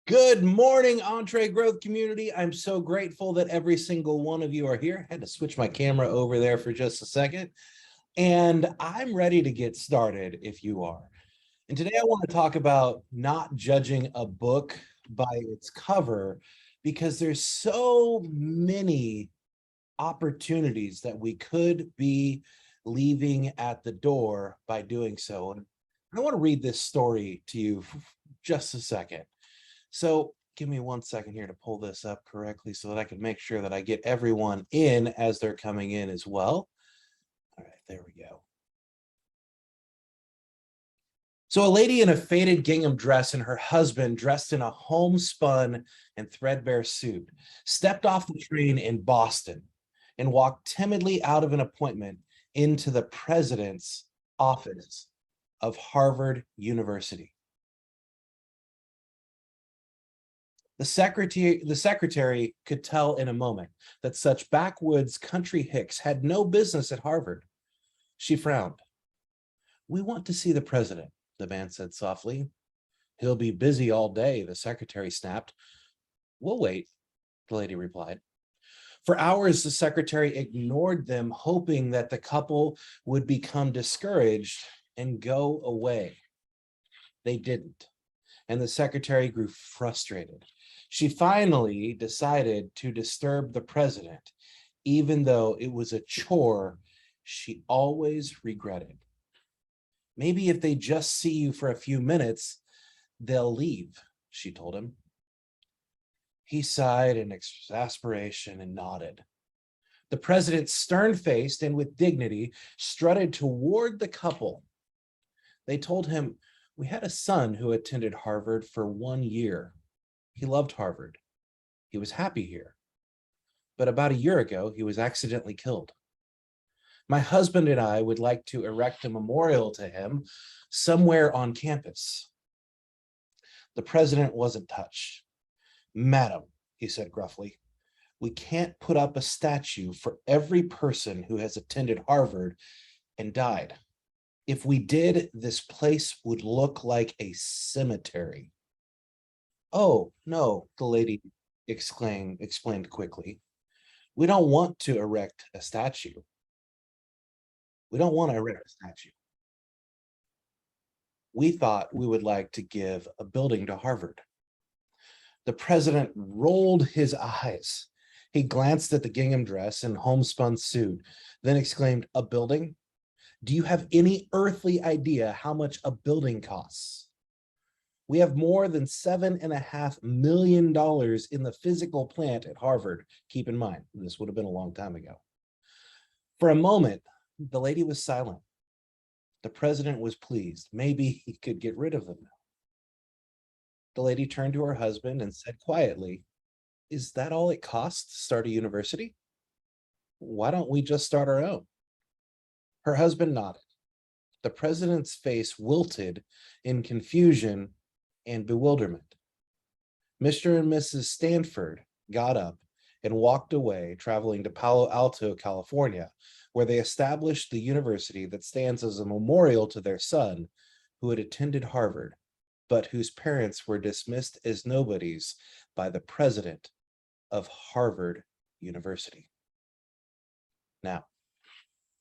Good morning, EntreGrowth community. I'm so grateful that every single one of you are here. I had to switch my camera over there for just a second. And I'm ready to get started if you are. And today I want to talk about not judging a book by its cover, because there's so many opportunities that we could be leaving at the door by doing so. And I want to read this story to you for just a second. So give me 1 second here to pull this up correctly so that I can make sure that I get everyone in as they're coming in as well. All right, there we go. So a lady in a faded gingham dress and her husband dressed in a homespun and threadbare suit stepped off the train in Boston and walked timidly out of an appointment into the president's office of Harvard University. The secretary could tell in a moment that such backwoods country hicks had no business at Harvard. She frowned. "We want to see the president," the man said softly. "He'll be busy all day," the secretary snapped. "We'll wait," the lady replied. For hours, the secretary ignored them, hoping that the couple would become discouraged and go away. They didn't, and the secretary grew frustrated. She finally decided to disturb the president, even though it was a chore she always regretted. "Maybe if they just see you for a few minutes, they'll leave," she told him. He sighed in exasperation and nodded. The president, stern-faced and with dignity, strutted toward the couple. They told him, "We had a son who attended Harvard for 1 year. He loved Harvard. He was happy here. But about a year ago, he was accidentally killed. My husband and I would like to erect a memorial to him somewhere on campus." The president wasn't touched. "Madam," he said gruffly, "we can't put up a statue for every person who has attended Harvard and died. If we did, this place would look like a cemetery." "Oh, no," the lady explained quickly. "We don't want to erect a statue. We don't want to erect a statue. We thought we would like to give a building to Harvard." The president rolled his eyes. He glanced at the gingham dress and homespun suit, then exclaimed, "A building? Do you have any earthly idea how much a building costs? We have more than $7.5 million in the physical plant at Harvard. Keep in mind, this would have been a long time ago." For a moment, the lady was silent. The president was pleased. Maybe he could get rid of them now. The lady turned to her husband and said quietly, "Is that all it costs to start a university? Why don't we just start our own?" Her husband nodded. The president's face wilted in confusion and bewilderment. Mr. and Mrs. Stanford got up and walked away, traveling to Palo Alto, California, where they established the university that stands as a memorial to their son, who had attended Harvard, but whose parents were dismissed as nobodies by the president of Harvard University. Now,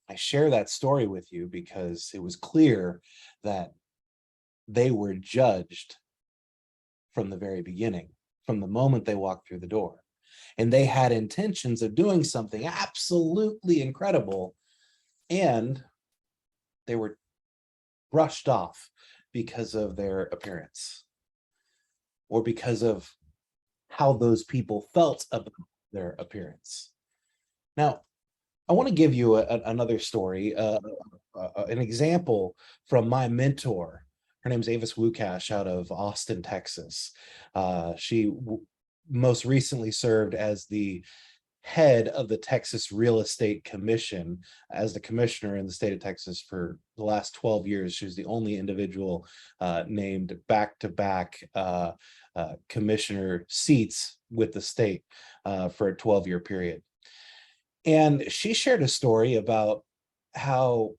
I share that story with you because it was clear that they were judged from the very beginning, from the moment they walked through the door. And they had intentions of doing something absolutely incredible, and they were brushed off because of their appearance or because of how those people felt about their appearance. Now, I want to give you another story, an example from my mentor. Her name's Avis Wukash out of Austin, Texas. She most recently served as the head of the Texas Real Estate Commission as the commissioner in the state of Texas for the last 12 years. She was the only individual named back-to-back commissioner seats with the state for a 12-year period. And she shared a story about how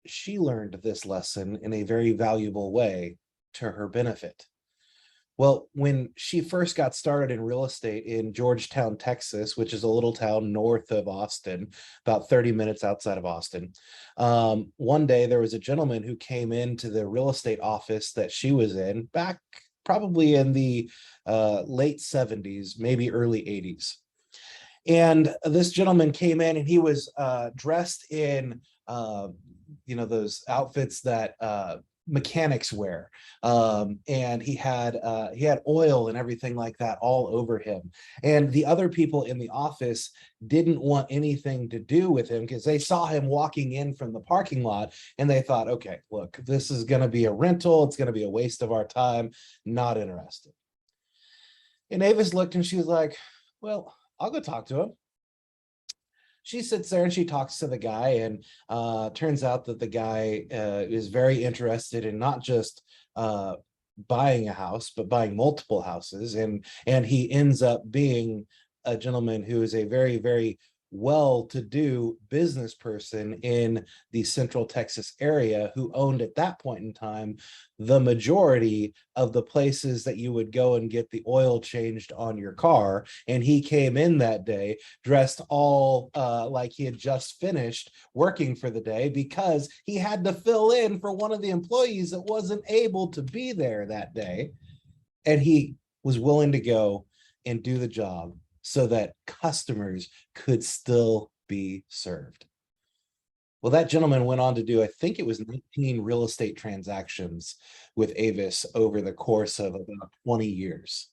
she learned this lesson in a very valuable way to her benefit. Well, when she first got started in real estate in Georgetown, Texas, which is a little town north of Austin, about 30 minutes outside of Austin, one day there was a gentleman who came into the real estate office that she was in back probably in the late 70s, maybe early 80s. And this gentleman came in and he was dressed in, those outfits that mechanics wear, and he had oil and everything like that all over him. And the other people in the office didn't want anything to do with him because they saw him walking in from the parking lot and they thought, okay, look, this is going to be a rental. It's going to be a waste of our time. Not interested. And Avis looked and she was like, well, I'll go talk to him. She sits there and she talks to the guy, and turns out that the guy is very interested in not just buying a house, but buying multiple houses. And he ends up being a gentleman who is a very, very well-to-do business person in the Central Texas area, who owned at that point in time the majority of the places that you would go and get the oil changed on your car. And he came in that day dressed all like he had just finished working for the day, because he had to fill in for one of the employees that wasn't able to be there that day. And he was willing to go and do the job so that customers could still be served. Well, that gentleman went on to do, I think it was 19 real estate transactions with Avis over the course of about 20 years,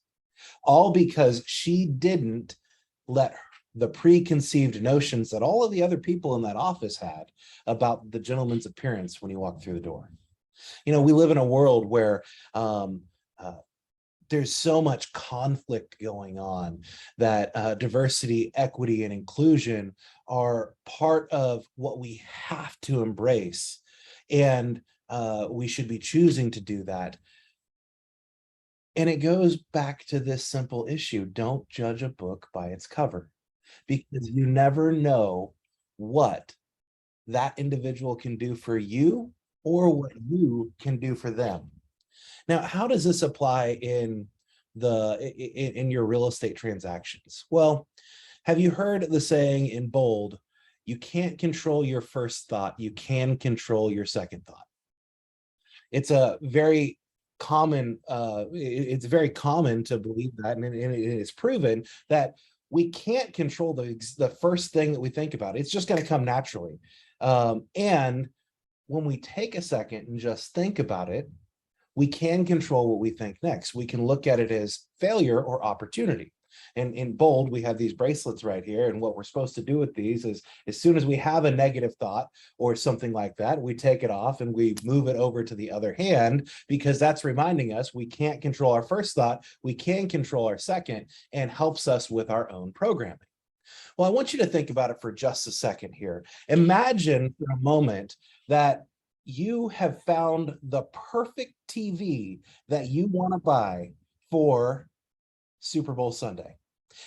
all because she didn't let the preconceived notions that all of the other people in that office had about the gentleman's appearance when he walked through the door. We live in a world where there's so much conflict going on that diversity, equity, and inclusion are part of what we have to embrace. And we should be choosing to do that. And it goes back to this simple issue: don't judge a book by its cover, because you never know what that individual can do for you or what you can do for them. Now, how does this apply in your real estate transactions? Well, have you heard the saying in bold, you can't control your first thought, you can control your second thought? It's a very common, it's very common to believe that, and it is proven that we can't control the first thing that we think about. It's just going to come naturally. And when we take a second and just think about it, we can control what we think next. We can look at it as failure or opportunity. And in bold, we have these bracelets right here. And what we're supposed to do with these is, as soon as we have a negative thought or something like that, we take it off and we move it over to the other hand, because that's reminding us we can't control our first thought, we can control our second, and helps us with our own programming. Well, I want you to think about it for just a second here. Imagine for a moment that you have found the perfect TV that you want to buy for Super Bowl Sunday.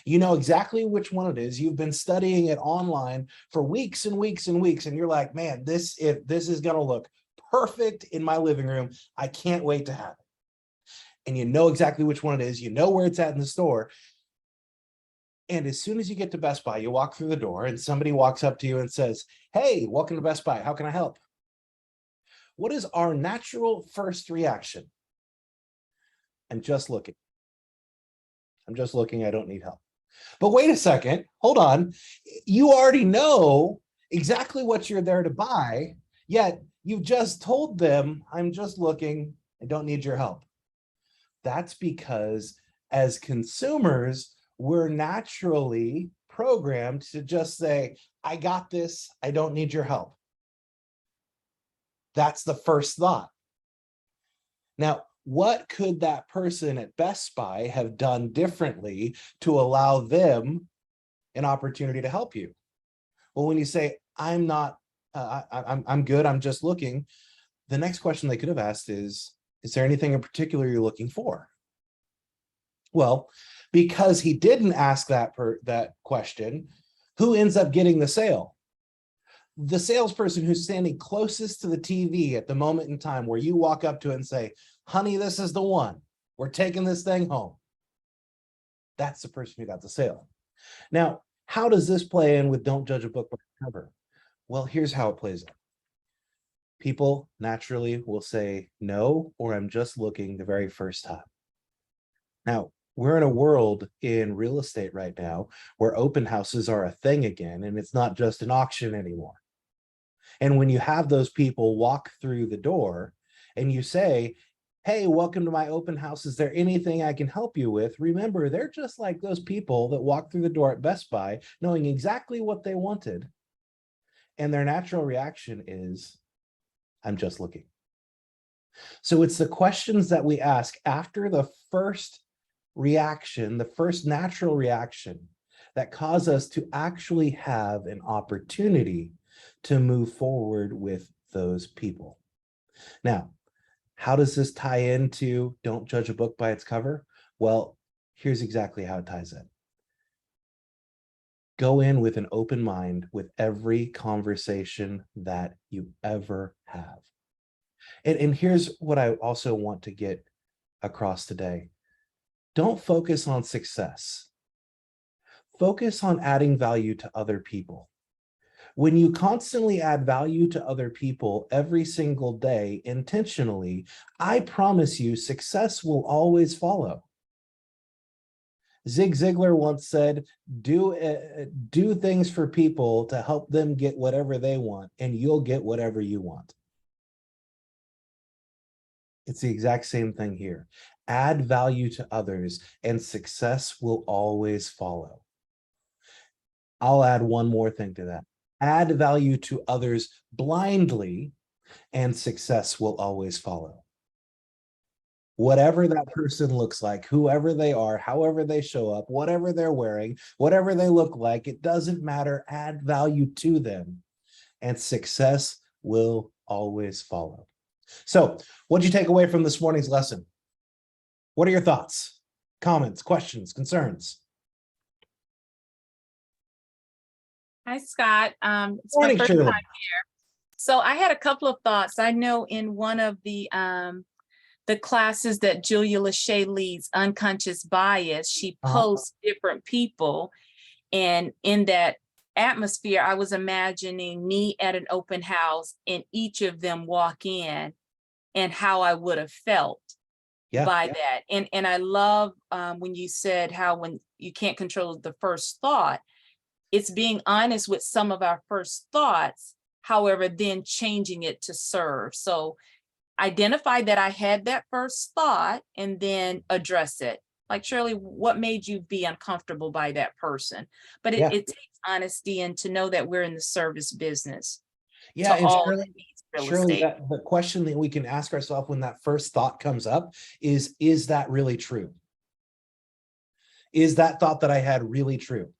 You know exactly which one it is. You've been studying it online for weeks and weeks and weeks, and you're like, man, this is going to look perfect in my living room. I can't wait to have it. And you know exactly which one it is. You know where it's at in the store. And as soon as you get to Best Buy, you walk through the door and somebody walks up to you and says, hey, welcome to Best Buy. How can I help? What is our natural first reaction? I'm just looking. I'm just looking. I don't need help. But wait a second. Hold on. You already know exactly what you're there to buy, yet you've just told them, I'm just looking. I don't need your help. That's because as consumers, we're naturally programmed to just say, I got this. I don't need your help. That's the first thought. Now, what could that person at Best Buy have done differently to allow them an opportunity to help you? Well, when you say, I'm good, I'm just looking, the next question they could have asked is there anything in particular you're looking for? Well, because he didn't ask that question, who ends up getting the sale? The salesperson who's standing closest to the TV at the moment in time where you walk up to it and say, honey, this is the one. We're taking this thing home. That's the person who got the sale. Now, how does this play in with don't judge a book by its cover? Well, here's how it plays out. People naturally will say no, or I'm just looking the very first time. Now, we're in a world in real estate right now where open houses are a thing again, and it's not just an auction anymore. And when you have those people walk through the door and you say, hey, welcome to my open house. Is there anything I can help you with? Remember, they're just like those people that walk through the door at Best Buy, knowing exactly what they wanted. And their natural reaction is, I'm just looking. So it's the questions that we ask after the first reaction, the first natural reaction, that cause us to actually have an opportunity to move forward with those people. Now, how does this tie into don't judge a book by its cover? Well, here's exactly how it ties in. Go in with an open mind with every conversation that you ever have. And here's what I also want to get across today. Don't focus on success. Focus on adding value to other people. When you constantly add value to other people every single day intentionally, I promise you success will always follow. Zig Ziglar once said, do things for people to help them get whatever they want, and you'll get whatever you want. It's the exact same thing here. Add value to others, and success will always follow. I'll add one more thing to that. Add value to others blindly, and success will always follow. Whatever that person looks like, whoever they are, however they show up, whatever they're wearing, whatever they look like, it doesn't matter. Add value to them, and success will always follow. So, what'd you take away from this morning's lesson? What are your thoughts, comments, questions, concerns? Hi, Scott. It's Morning, my first Shirley. time here. So I had a couple of thoughts. I know in one of the classes that Julia Lachey leads, Unconscious Bias, she posts different people. And in that atmosphere, I was imagining me at an open house and each of them walk in and how I would have felt by that. And I love when you said how when you can't control the first thought, it's being honest with some of our first thoughts, however, then changing it to serve. So identify that I had that first thought and then address it. Like, Shirley, what made you be uncomfortable by that person? But it takes honesty and to know that we're in the service business. Yeah, and Shirley, the question that we can ask ourselves when that first thought comes up is that really true? Is that thought that I had really true?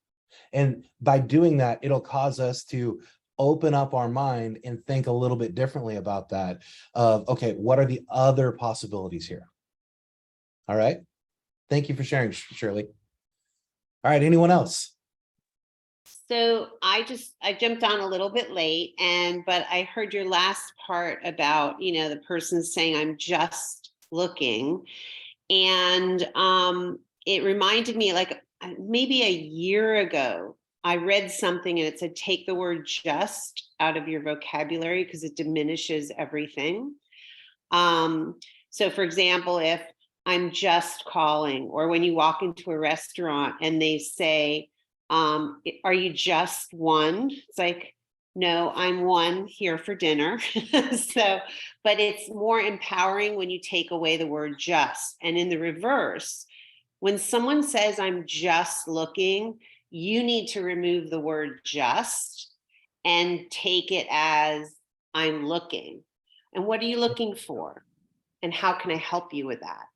And by doing that, it'll cause us to open up our mind and think a little bit differently about that of, okay, what are the other possibilities here? All right. Thank you for sharing, Shirley. All right. Anyone else? So I jumped on a little bit late, but I heard your last part about, the person saying, I'm just looking. And it reminded me, like maybe a year ago, I read something and it said, take the word just out of your vocabulary because it diminishes everything. So for example, if I'm just calling, or when you walk into a restaurant and they say, are you just one? It's like, no, I'm one here for dinner. But it's more empowering when you take away the word just. And in the reverse, when someone says, I'm just looking, you need to remove the word just and take it as I'm looking. And what are you looking for? And how can I help you with that?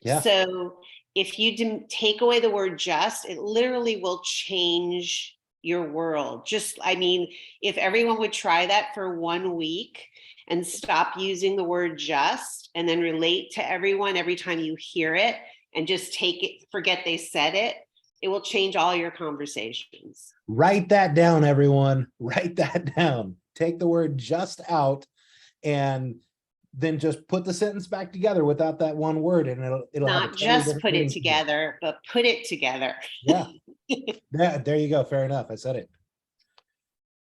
Yeah. So if you take away the word just, it literally will change your world. If everyone would try that for 1 week and stop using the word just, and then relate to everyone every time you hear it and just take it, forget they said it, it will change all your conversations. Write that down, everyone. Write that down. Take the word just out and then just put the sentence back together without that one word, and it'll have a Not totally just different put it meaning to you. together, but put it together. Yeah. Yeah, there you go. Fair enough. I said it.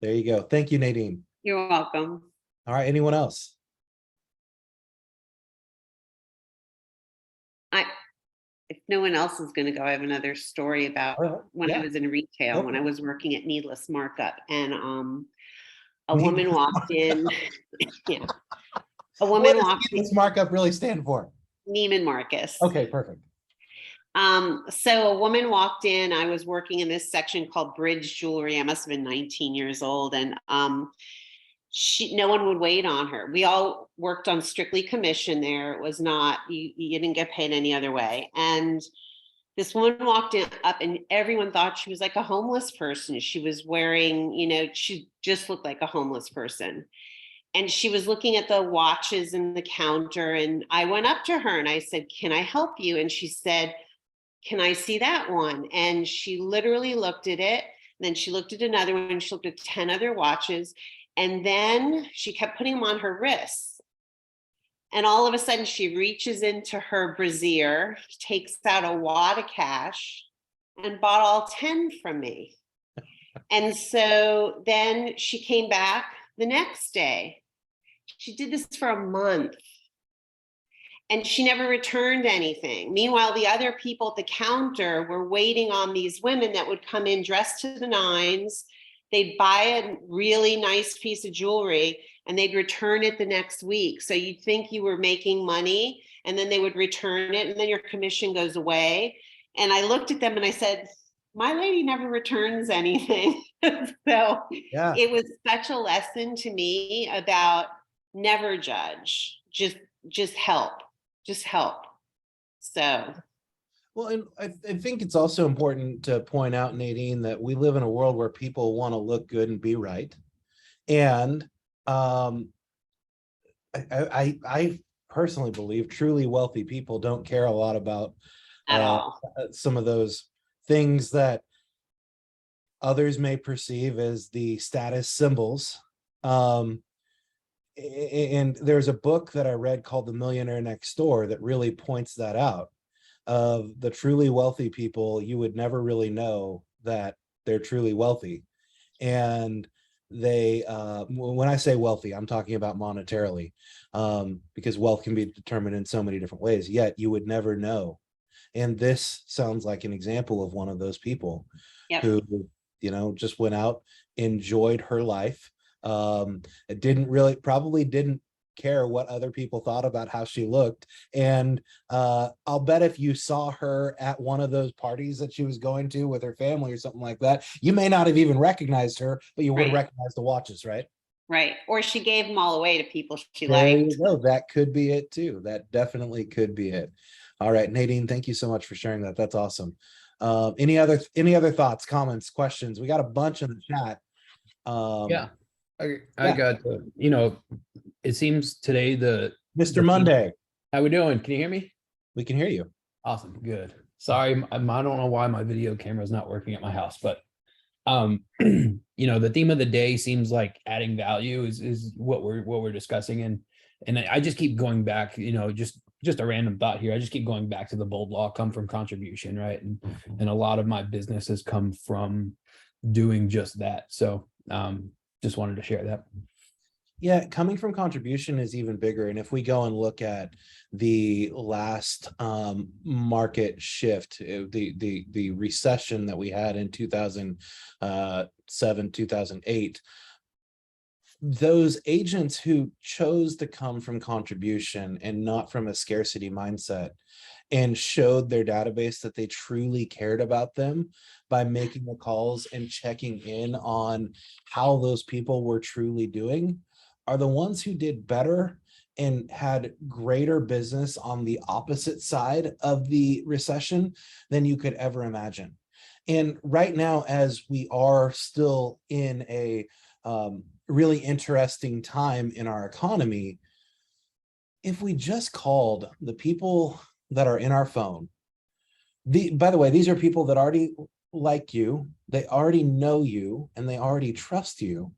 There you go. Thank you, Nadine. You're welcome. All right, anyone else? If no one else is going to go, I have another story about All right. when I Yeah. was in retail, Go when for I it. was working at Needless Markup, and a woman walked in. Yeah, a What woman does walked in. this markup really stand for? Neiman Marcus. Okay, perfect. So a woman walked in. I was working in this section called Bridge Jewelry. I must have been 19 years old, and no one would wait on her. We all worked on strictly commission there. It was not, you didn't get paid any other way. And this woman walked up and everyone thought she was like a homeless person. She was wearing, she just looked like a homeless person. And she was looking at the watches in the counter. And I went up to her and I said, "Can I help you?" And she said, "Can I see that one?" And she literally looked at it. Then she looked at another one. She looked at 10 other watches. And then she kept putting them on her wrists. And all of a sudden she reaches into her brassiere, takes out a wad of cash and bought all 10 from me. And so then she came back the next day. She did this for a month and she never returned anything. Meanwhile, the other people at the counter were waiting on these women that would come in dressed to the nines. They'd buy a really nice piece of jewelry and they'd return it the next week. So you'd think you were making money and then they would return it and then your commission goes away. And I looked at them and I said, "My lady never returns anything." So Yeah. it was such a lesson to me about never judge, just help, just help. So. Well, and I think it's also important to point out, Nadine, that we live in a world where people want to look good and be right. And I personally believe truly wealthy people don't care a lot about At all. some of those things that others may perceive as the status symbols. And there's a book that I read called The Millionaire Next Door that really points that out. Of the truly wealthy people, you would never really know that they're truly wealthy. And they, when I say wealthy, I'm talking about monetarily, because wealth can be determined in so many different ways, yet you would never know. And this sounds like an example of one of those people. Yep. Who, just went out, enjoyed her life. Probably didn't care what other people thought about how she looked. And I'll bet if you saw her at one of those parties that she was going to with her family or something like that, you may not have even recognized her, but you would have recognized the watches, right? Right. Or she gave them all away to people she liked. There you go. That could be it too. That definitely could be it. All right, Nadine, thank you so much for sharing that. That's awesome. Any other thoughts, comments, questions? We got a bunch in the chat. I got, it seems today Mr. Monday. How we doing? Can you hear me? We can hear you. Awesome. Good. Sorry. I don't know why my video camera is not working at my house, but the theme of the day seems like adding value is what we're discussing. And I just keep going back, just a random thought here. I just keep going back to the bold law, come from contribution, right? And a lot of my business has come from doing just that. So just wanted to share that. Yeah, coming from contribution is even bigger. And if we go and look at the last market shift, the recession that we had in 2007, 2008, those agents who chose to come from contribution and not from a scarcity mindset and showed their database that they truly cared about them by making the calls and checking in on how those people were truly doing, are the ones who did better and had greater business on the opposite side of the recession than you could ever imagine. And right now, as we are still in a really interesting time in our economy, if we just called the people that are in our phone, by the way, these are people that already like you, they already know you, and they already trust you.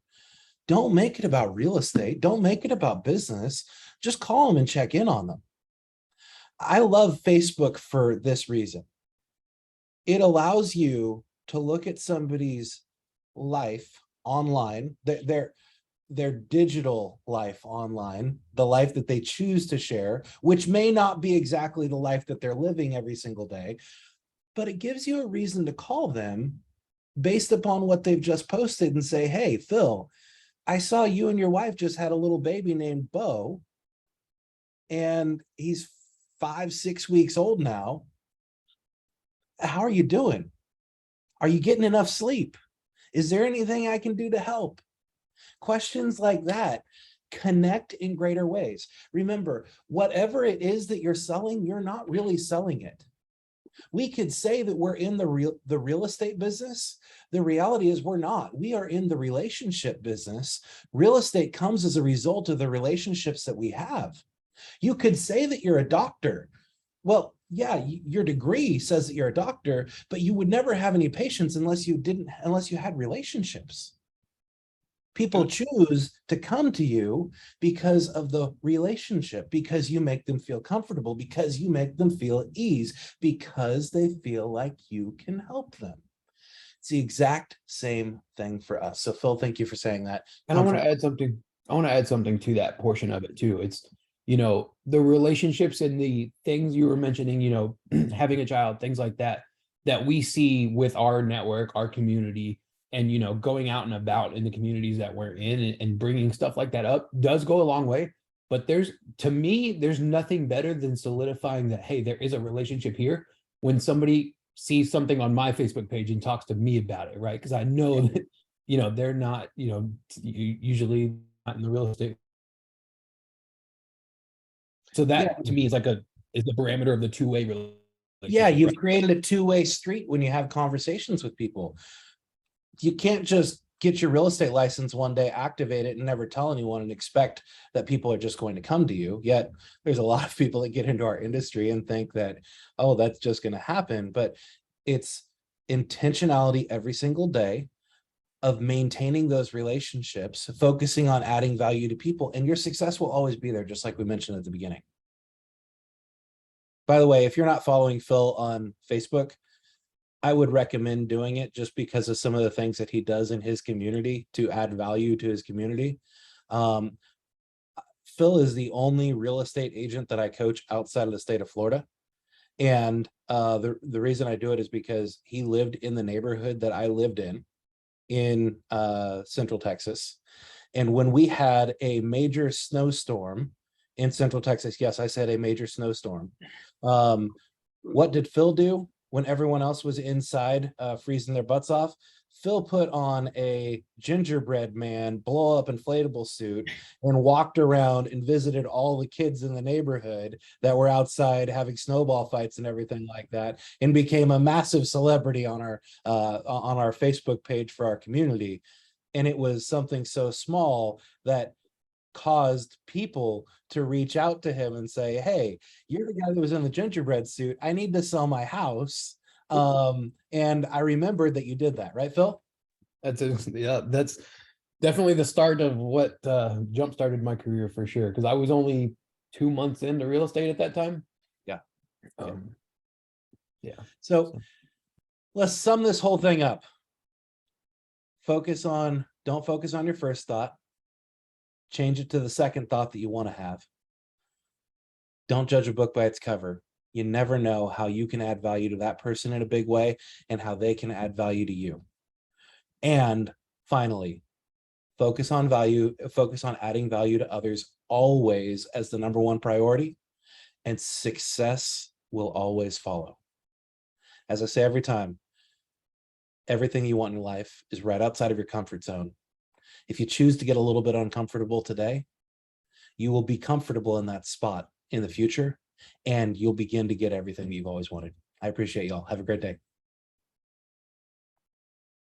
Don't make it about real estate. Don't make it about business. just call them and check in on them. I love Facebook for this reason. It allows you to look at somebody's life online, their digital life online, the life that they choose to share, which may not be exactly the life that they're living every single day, but it gives you a reason to call them based upon what they've just posted and say, hey, Phil, I saw you and your wife just had a little baby named Bo, and he's 5-6 weeks old now. How are you doing? Are you getting enough sleep? Is there anything I can do to help? Questions like that connect in greater ways. Remember, whatever it is that you're selling, you're not really selling it. We could say that we're in the real estate business. The reality is we're not. We are in the relationship business. Real estate comes as a result of the relationships that we have. You could say that you're a doctor. Well, yeah, your degree says that you're a doctor, but you would never have any patients unless you had relationships. People choose to come to you because of the relationship, because you make them feel comfortable, because you make them feel at ease, because they feel like you can help them. It's the exact same thing for us. So Phil, thank you for saying that. And I want to add something. I want to add something to that portion of it too. It's, the relationships and the things you were mentioning, having a child, things like that, that we see with our network, our community, and, going out and about in the communities that we're in and bringing stuff like that up does go a long way. But to me, there's nothing better than solidifying that, hey, there is a relationship here when somebody sees something on my Facebook page and talks to me about it, right? Because I know that, they're not, usually not in the real estate. So that to me is is the parameter of the two-way relationship. Yeah, you've created a two-way street when you have conversations with people. You can't just get your real estate license one day, activate it, and never tell anyone and expect that people are just going to come to you. Yet there's a lot of people that get into our industry and think that, oh, that's just going to happen. But it's intentionality every single day of maintaining those relationships, focusing on adding value to people, and your success will always be there, just like we mentioned at the beginning. By the way, if you're not following Phil on Facebook, I would recommend doing it just because of some of the things that he does in his community to add value to his community. Phil is the only real estate agent that I coach outside of the state of Florida. And the reason I do it is because he lived in the neighborhood that I lived in Central Texas. And when we had a major snowstorm in Central Texas, yes, I said a major snowstorm. What did Phil do when everyone else was inside freezing their butts off? Phil put on a gingerbread man blow up inflatable suit and walked around and visited all the kids in the neighborhood that were outside having snowball fights and everything like that, and became a massive celebrity on our Facebook page for our community. And it was something so small that caused people to reach out to him and say, hey, you're the guy that was in the gingerbread suit. I need to sell my house. And I remembered that you did that, right, Phil? That's definitely the start of what jump started my career for sure. Because I was only 2 months into real estate at that time. Yeah. Yeah. So let's sum this whole thing up. Don't focus on your first thought. Change it to the second thought that you want to have. Don't judge a book by its cover. You never know how you can add value to that person in a big way and how they can add value to you. And finally, focus on adding value to others always as the number one priority, and success will always follow. As I say every time, everything you want in life is right outside of your comfort zone. If you choose to get a little bit uncomfortable today, you will be comfortable in that spot in the future, and you'll begin to get everything that you've always wanted. I appreciate y'all. Have a great day.